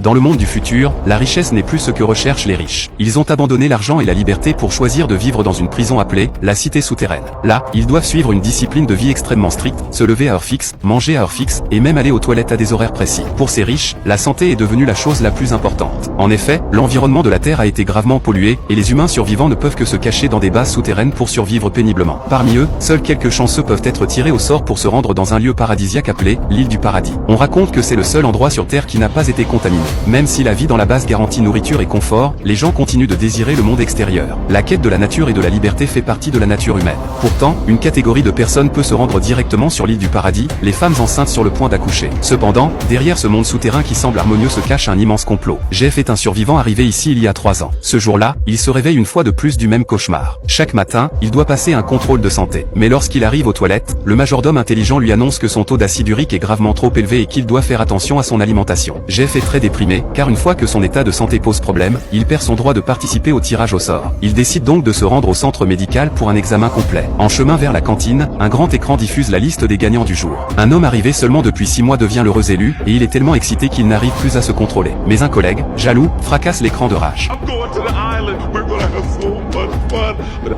Dans le monde du futur, la richesse n'est plus ce que recherchent les riches. Ils ont abandonné l'argent et la liberté pour choisir de vivre dans une prison appelée la cité souterraine. Là, ils doivent suivre une discipline de vie extrêmement stricte, se lever à heure fixe, manger à heure fixe, et même aller aux toilettes à des horaires précis. Pour ces riches, la santé est devenue la chose la plus importante. En effet, l'environnement de la Terre a été gravement pollué, et les humains survivants ne peuvent que se cacher dans des bases souterraines pour survivre péniblement. Parmi eux, seuls quelques chanceux peuvent être tirés au sort pour se rendre dans un lieu paradisiaque appelé l'île du paradis. On raconte que c'est le seul endroit sur Terre qui n'a pas été contaminé. Même si la vie dans la base garantit nourriture et confort, les gens continuent de désirer le monde extérieur. La quête de la nature et de la liberté fait partie de la nature humaine. Pourtant, une catégorie de personnes peut se rendre directement sur l'île du paradis, les femmes enceintes sur le point d'accoucher. Cependant, derrière ce monde souterrain qui semble harmonieux se cache un immense complot. Jeff est un survivant arrivé ici il y a 3 ans. Ce jour-là, il se réveille une fois de plus du même cauchemar. Chaque matin, il doit passer un contrôle de santé. Mais lorsqu'il arrive aux toilettes, le majordome intelligent lui annonce que son taux d'acide urique est gravement trop élevé et qu'il doit faire attention à son alimentation. Jeff est très déprimé, car une fois que son état de santé pose problème, il perd son droit de participer au tirage au sort. Il décide donc de se rendre au centre médical pour un examen complet. En chemin vers la cantine, un grand écran diffuse la liste des gagnants du jour. Un homme arrivé seulement depuis 6 mois devient l'heureux élu, et il est tellement excité qu'il n'arrive plus à se contrôler. Mais un collègue, jaloux, fracasse l'écran de rage.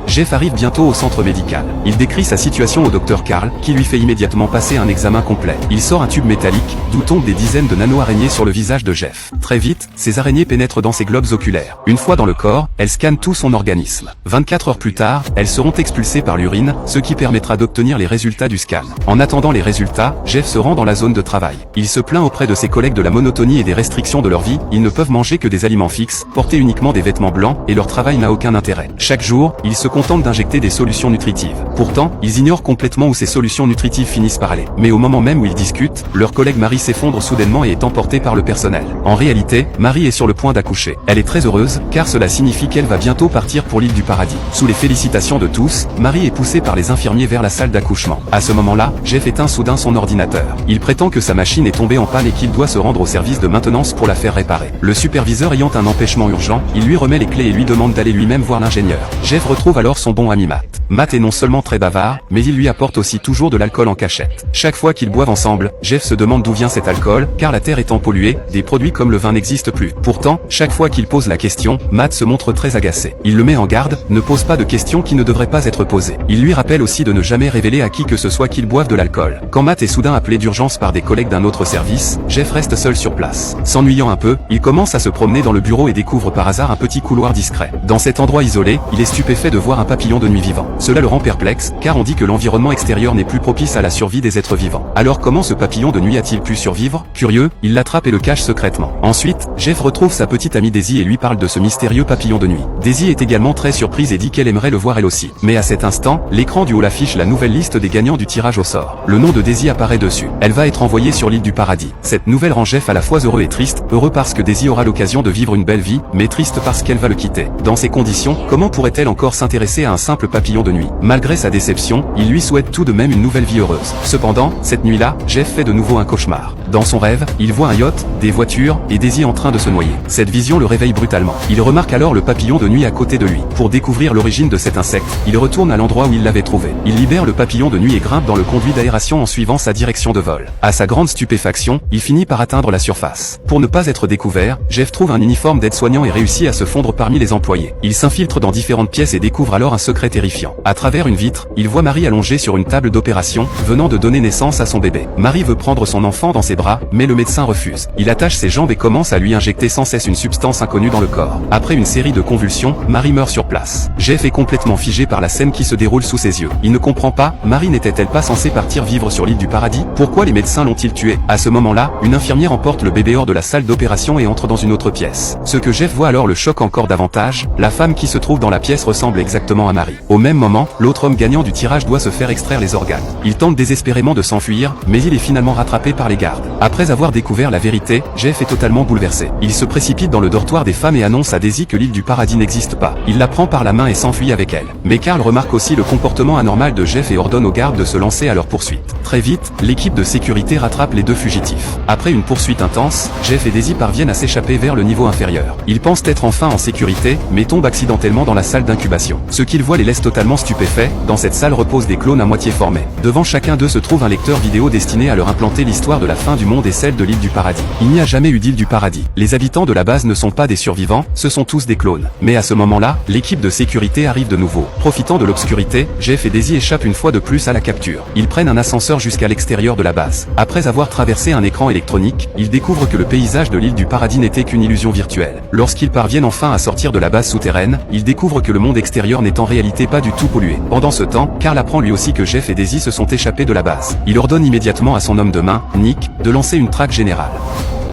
Jeff arrive bientôt au centre médical. Il décrit sa situation au docteur Carl, qui lui fait immédiatement passer un examen complet. Il sort un tube métallique, d'où tombent des dizaines de nano-araignées sur le visage de Jeff. Très vite, ces araignées pénètrent dans ses globes oculaires. Une fois dans le corps, elles scannent tout son organisme. 24 heures plus tard, elles seront expulsées par l'urine, ce qui permettra d'obtenir les résultats du scan. En attendant les résultats, Jeff se rend dans la zone de travail. Il se plaint auprès de ses collègues de la monotonie et des restrictions de leur vie. Ils ne peuvent manger que des aliments fixes, porter uniquement des vêtements blancs, et leur travail n'a aucun intérêt. Chaque jour, ils se contentent d'injecter des solutions nutritives. Pourtant, ils ignorent complètement où ces solutions nutritives finissent par aller. Mais au moment même où ils discutent, leur collègue Marie s'effondre soudainement et est emportée par le personnel. En réalité, Marie est sur le point d'accoucher. Elle est très heureuse, car cela signifie qu'elle va bientôt partir pour l'île du paradis. Sous les félicitations de tous, Marie est poussée par les infirmiers vers la salle d'accouchement. À ce moment-là, Jeff éteint soudain son ordinateur. Il prétend que sa machine est tombée en panne et qu'il doit se rendre au service de maintenance pour la faire réparer. Le superviseur ayant un empêchement urgent, il lui remet les clés et lui demande d'aller lui-même voir l'ingénieur. Jeff retrouve alors son bon ami Matt. Matt est non seulement très bavard, mais il lui apporte aussi toujours de l'alcool en cachette. Chaque fois qu'ils boivent ensemble, Jeff se demande d'où vient cet alcool, car la terre étant polluée, des produits comme le vin n'existent plus. Pourtant, chaque fois qu'il pose la question, Matt se montre très agacé. Il le met en garde, ne pose pas de questions qui ne devraient pas être posées. Il lui rappelle aussi de ne jamais révéler à qui que ce soit qu'il boive de l'alcool. Quand Matt est soudain appelé d'urgence par des collègues d'un autre service, Jeff reste seul sur place. S'ennuyant un peu, il commence à se promener dans le bureau et découvre par hasard un petit couloir discret. Dans cet endroit isolé, il est stupéfait de voir un papillon de nuit vivant. Cela le rend perplexe, car on dit que l'environnement extérieur n'est plus propice à la survie des êtres vivants. Alors comment ce papillon de nuit a-t-il pu survivre? Curieux, il l'attrape et le cache secrètement. Ensuite, Jeff retrouve sa petite amie Daisy et lui parle de ce mystérieux papillon de nuit. Daisy est également très surprise et dit qu'elle aimerait le voir elle aussi. Mais à cet instant, l'écran du haut affiche la nouvelle liste des gagnants du tirage au sort. Le nom de Daisy apparaît dessus. Elle va être envoyée sur l'île du paradis. Cette nouvelle rend Jeff à la fois heureux et triste, heureux parce que Daisy aura l'occasion de vivre une belle vie, mais triste parce qu'elle va le quitter. Dans ces conditions, comment pourrait-elle encore s'intéresser à un simple papillon de nuit? Malgré sa déception, il lui souhaite tout de même une nouvelle vie heureuse. Cependant, cette nuit-là, Jeff fait de nouveau un cauchemar. Dans son rêve, il voit un yacht, des voitures, et Daisy en train de se noyer. Cette vision le réveille brutalement. Il remarque alors le papillon de nuit à côté de lui. Pour découvrir l'origine de cet insecte, il retourne à l'endroit où il l'avait trouvé. Il libère le papillon de nuit et grimpe dans le conduit d'aération en suivant sa direction de vol. À sa grande stupéfaction, il finit par atteindre la surface. Pour ne pas être découvert, Jeff trouve un uniforme d'aide-soignant et réussit à se fondre parmi les employés. Il s'infiltre dans différentes pièces et découvre alors un secret terrifiant. À travers une vitre, il voit Marie allongée sur une table d'opération, venant de donner naissance à son bébé. Marie veut prendre son enfant dans ses bras, mais le médecin refuse. Il attache ses jambes et commence à lui injecter sans cesse une substance inconnue dans le corps. Après une série de convulsions, Marie meurt sur place. Jeff est complètement figé par la scène qui se déroule sous ses yeux. Il ne comprend pas, Marie n'était-elle pas censée partir vivre sur l'île du paradis? Pourquoi les médecins l'ont-ils tuée? À ce moment-là, une infirmière emporte le bébé hors de la salle d'opération et entre dans une autre pièce. Ce que Jeff voit alors le choque encore davantage, la femme qui se trouve dans la pièce ressemble exactement à Marie. Au même moment, l'autre homme gagnant du tirage doit se faire extraire les organes. Il tente désespérément de s'enfuir, mais il est finalement rattrapé par les gardes. Après avoir découvert la vérité, Jeff est totalement bouleversé. Il se précipite dans le dortoir des femmes et annonce à Daisy que l'île du paradis n'existe pas. Il la prend par la main et s'enfuit avec elle. Mais Carl remarque aussi le comportement anormal de Jeff et ordonne aux gardes de se lancer à leur poursuite. Très vite, l'équipe de sécurité rattrape les deux fugitifs. Après une poursuite intense, Jeff et Daisy parviennent à s'échapper vers le niveau inférieur. Ils pensent être enfin en sécurité, mais tombent accidentellement dans la salle d'incubation. Ce qu'ils voient les laisse totalement visiblement stupéfaits, dans cette salle reposent des clones à moitié formés. Devant chacun d'eux se trouve un lecteur vidéo destiné à leur implanter l'histoire de la fin du monde et celle de l'île du paradis. Il n'y a jamais eu d'île du paradis. Les habitants de la base ne sont pas des survivants, ce sont tous des clones. Mais à ce moment-là, l'équipe de sécurité arrive de nouveau. Profitant de l'obscurité, Jeff et Daisy échappent une fois de plus à la capture. Ils prennent un ascenseur jusqu'à l'extérieur de la base. Après avoir traversé un écran électronique, ils découvrent que le paysage de l'île du paradis n'était qu'une illusion virtuelle. Lorsqu'ils parviennent enfin à sortir de la base souterraine, ils découvrent que le monde extérieur n'est en réalité pas du tout pollué. Pendant ce temps, Carl apprend lui aussi que Jeff et Daisy se sont échappés de la base. Il ordonne immédiatement à son homme de main, Nick, de lancer une traque générale.